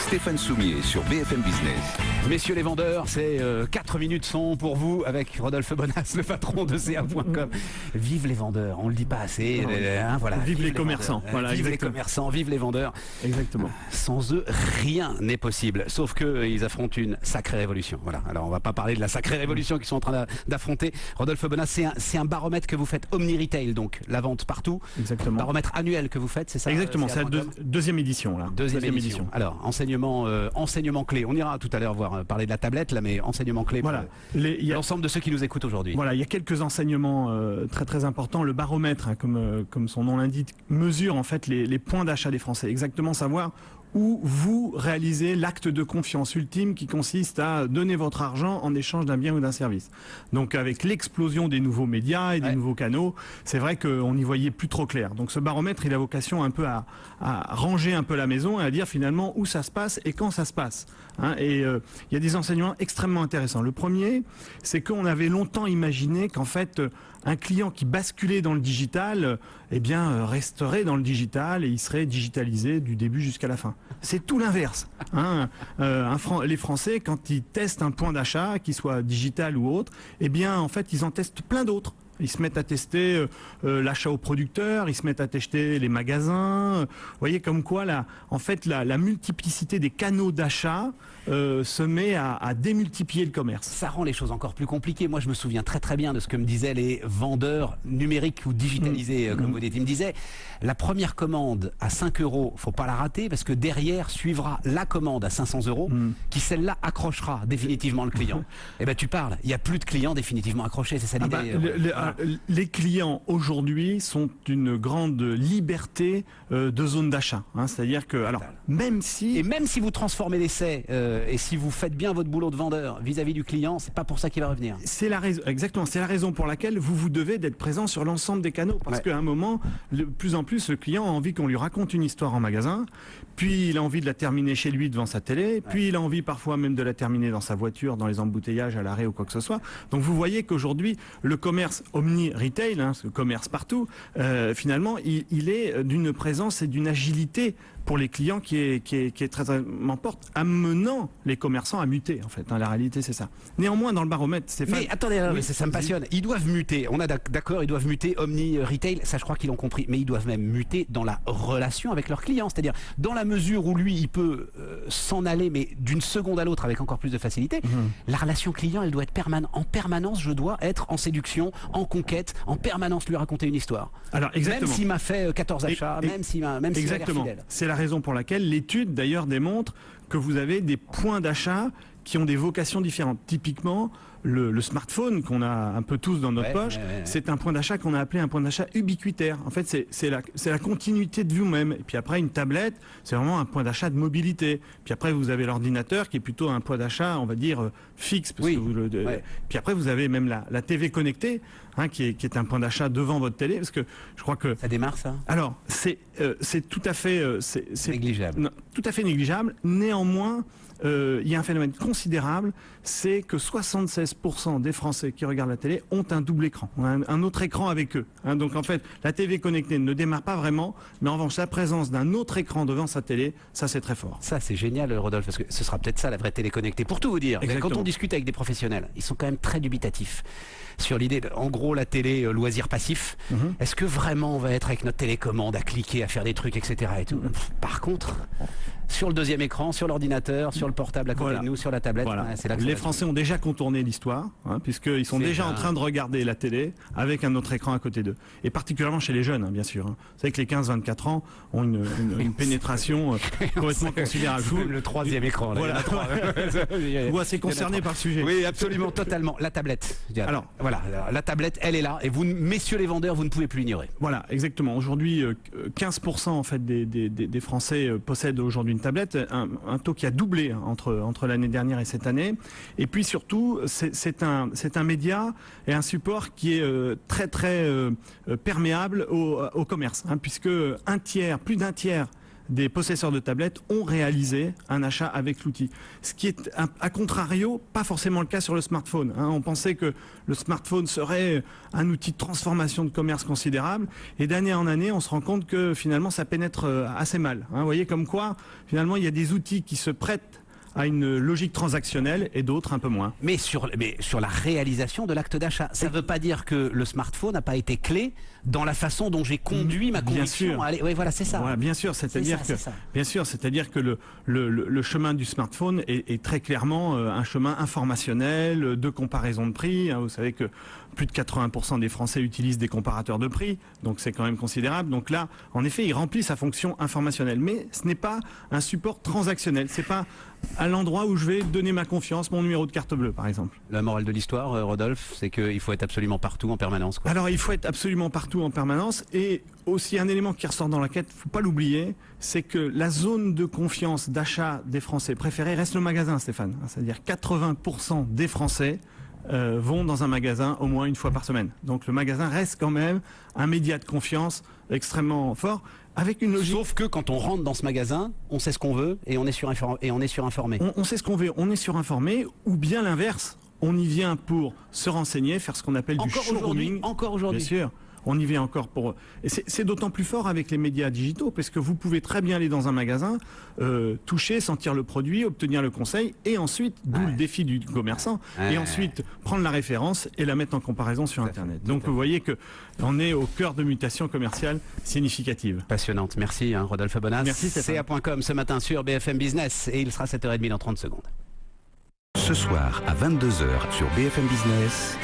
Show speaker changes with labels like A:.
A: Stéphane Soumier sur BFM Business.
B: Messieurs les vendeurs, c'est 4 minutes sont pour vous avec Rodolphe Bonas, le patron de CA.com. Vive les vendeurs, on le dit pas assez.
C: Voilà. Vive les commerçants.
B: Voilà, vive les commerçants, vive les vendeurs.
C: Exactement.
B: Sans eux, rien n'est possible. Sauf que ils affrontent une sacrée révolution. Voilà. Alors on va pas parler de la sacrée révolution qu'ils sont en train d'affronter. Rodolphe Bonas, c'est un baromètre que vous faites Omni Retail, donc la vente partout.
C: Exactement.
B: Baromètre annuel que vous faites, c'est ça?
C: Exactement. C'est la deuxième édition là.
B: Deuxième édition. Alors enseignement clé. On ira tout à l'heure parler de la tablette là, mais enseignement clé.
C: Voilà.
B: L'ensemble de ceux qui nous écoutent aujourd'hui.
C: Voilà, il y a quelques enseignements très importants. Le baromètre, comme son nom l'indique, mesure en fait les points d'achat des Français. Exactement savoir où vous réalisez l'acte de confiance ultime qui consiste à donner votre argent en échange d'un bien ou d'un service. Donc avec l'explosion des nouveaux médias et des nouveaux canaux, c'est vrai qu'on n'y voyait plus trop clair. Donc ce baromètre, il a vocation un peu à ranger un peu la maison et à dire finalement où ça se passe et quand ça se passe. Il y a des enseignements extrêmement intéressants. Le premier, c'est qu'on avait longtemps imaginé qu'en fait un client qui basculait dans le digital, resterait dans le digital et il serait digitalisé du début jusqu'à la fin. C'est tout l'inverse. Les Français, quand ils testent un point d'achat, qu'il soit digital ou autre, en fait, ils en testent plein d'autres. Ils se mettent à tester l'achat au producteur, ils se mettent à tester les magasins. Vous voyez comme quoi la multiplicité des canaux d'achat se met à démultiplier le commerce.
B: Ça rend les choses encore plus compliquées. Moi, je me souviens très bien de ce que me disaient les vendeurs numériques ou digitalisés, comme vous dites. Ils me disaient, la première commande à 5 €, faut pas la rater parce que derrière suivra la commande à 500 € qui, celle-là, accrochera définitivement le client. Eh ben, tu parles. Il n'y a plus de clients définitivement accrochés. C'est ça l'idée.
C: Les clients aujourd'hui sont d'une grande liberté de zone d'achat. C'est-à-dire que, même si
B: vous transformez l'essai et si vous faites bien votre boulot de vendeur vis-à-vis du client, c'est pas pour ça qu'il va revenir.
C: C'est la raison, exactement. C'est la raison pour laquelle vous devez d'être présent sur l'ensemble des canaux, parce qu'à un moment, de plus en plus, le client a envie qu'on lui raconte une histoire en magasin, puis il a envie de la terminer chez lui devant sa télé, puis il a envie parfois même de la terminer dans sa voiture, dans les embouteillages, à l'arrêt ou quoi que ce soit. Donc vous voyez qu'aujourd'hui, le commerce Omni Retail, ce commerce partout, finalement, il est d'une présence et d'une agilité pour les clients qui est très forte, amenant les commerçants à muter, en fait. La réalité, c'est ça. Néanmoins, dans le baromètre, Stéphane...
B: Mais attendez, ça me passionne. Ils doivent muter. On a d'accord, ils doivent muter Omni Retail. Ça, je crois qu'ils l'ont compris. Mais ils doivent même muter dans la relation avec leurs clients. C'est-à-dire, dans la mesure où lui, il peut s'en aller, mais d'une seconde à l'autre avec encore plus de facilité, la relation client, elle doit être en permanence, je dois être en séduction, en conquête, en permanence lui raconter une histoire.
C: Alors, exactement.
B: Même s'il m'a fait 14 achats, même s'il a l'air fidèle.
C: C'est la raison pour laquelle l'étude d'ailleurs démontre que vous avez des points d'achat qui ont des vocations différentes. Typiquement, le smartphone qu'on a un peu tous dans notre poche, c'est un point d'achat qu'on a appelé un point d'achat ubiquitaire. En fait, c'est la continuité de vous-même. Et puis après, une tablette, c'est vraiment un point d'achat de mobilité. Puis après, vous avez l'ordinateur qui est plutôt un point d'achat, on va dire, fixe. Parce que Puis après, vous avez même la TV connectée, qui est un point d'achat devant votre télé. Parce que je crois que...
B: Ça démarre, ça?
C: Alors, c'est tout à fait... c'est
B: négligeable.
C: Non, tout à fait négligeable. Néanmoins, il y a un phénomène considérable, c'est que 76% des Français qui regardent la télé ont un double écran, un autre écran avec eux. Donc en fait, la TV connectée ne démarre pas vraiment, mais en revanche, la présence d'un autre écran devant sa télé, ça c'est très fort.
B: Ça c'est génial, Rodolphe, parce que ce sera peut-être ça la vraie télé connectée. Pour tout vous dire, quand on discute avec des professionnels, ils sont quand même très dubitatifs sur l'idée, en gros, la télé loisir passif. Est-ce que vraiment on va être avec notre télécommande à cliquer, à faire des trucs, etc. et tout. Par contre, sur le deuxième écran, sur l'ordinateur, sur le portable à côté de nous, sur la tablette, c'est là que
C: les Français ont déjà contourné l'histoire, puisqu'ils sont déjà en train de regarder la télé avec un autre écran à côté d'eux. Et particulièrement chez les jeunes, bien sûr. Vous savez que les 15-24 ans ont une pénétration complètement considérable.
B: Le troisième écran. Là,
C: vous assez concerné par le sujet.
B: Oui, absolument, totalement. La tablette. Alors, voilà, la tablette, elle est là. Et vous, messieurs les vendeurs, vous ne pouvez plus l'ignorer.
C: Voilà, exactement. Aujourd'hui, 15% en fait des Français possèdent aujourd'hui une tablette, un taux qui a doublé entre l'année dernière et cette année. Et puis surtout, c'est un média et un support qui est très perméable au commerce, puisque plus d'un tiers des possesseurs de tablettes ont réalisé un achat avec l'outil. Ce qui est, à contrario, pas forcément le cas sur le smartphone. On pensait que le smartphone serait un outil de transformation de commerce considérable, et d'année en année, on se rend compte que finalement, ça pénètre assez mal. Vous voyez comme quoi, finalement, il y a des outils qui se prêtent à une logique transactionnelle et d'autres un peu moins.
B: Mais sur la réalisation de l'acte d'achat, ça ne veut pas dire que le smartphone n'a pas été clé dans la façon dont j'ai conduit ma conviction. Oui, voilà, c'est ça.
C: Voilà, bien sûr, c'est-à-dire que le chemin du smartphone est très clairement un chemin informationnel, de comparaison de prix. Vous savez que plus de 80% des Français utilisent des comparateurs de prix, donc c'est quand même considérable. Donc là, en effet, il remplit sa fonction informationnelle, mais ce n'est pas un support transactionnel. C'est pas à l'endroit où je vais donner ma confiance, mon numéro de carte bleue, par exemple.
B: La morale de l'histoire, Rodolphe, c'est qu'il faut être absolument partout en permanence, quoi.
C: Alors, il faut être absolument partout en permanence, et aussi un élément qui ressort dans l'enquête, il ne faut pas l'oublier, c'est que la zone de confiance d'achat des Français préférés reste le magasin, Stéphane. C'est-à-dire 80% des Français vont dans un magasin au moins une fois par semaine. Donc le magasin reste quand même un média de confiance extrêmement fort, avec une logique.
B: Sauf que quand on rentre dans ce magasin, on sait ce qu'on veut et on est surinformé.
C: On sait ce qu'on veut, on est surinformé, ou bien l'inverse, on y vient pour se renseigner, faire ce qu'on appelle du showrooming.
B: Encore aujourd'hui.
C: Bien sûr. On y vient encore pour... Et c'est d'autant plus fort avec les médias digitaux, parce que vous pouvez très bien aller dans un magasin, toucher, sentir le produit, obtenir le conseil, et ensuite, d'où le défi du commerçant, et ensuite prendre la référence et la mettre en comparaison sur Internet. Donc vous voyez qu'on est au cœur de mutations commerciales significatives.
B: Passionnante. Merci Rodolphe Abonas.
C: Merci Stéphane.
B: CA.com ce matin sur BFM Business, et il sera 7h30 dans 30 secondes.
A: Ce soir à 22h sur BFM Business.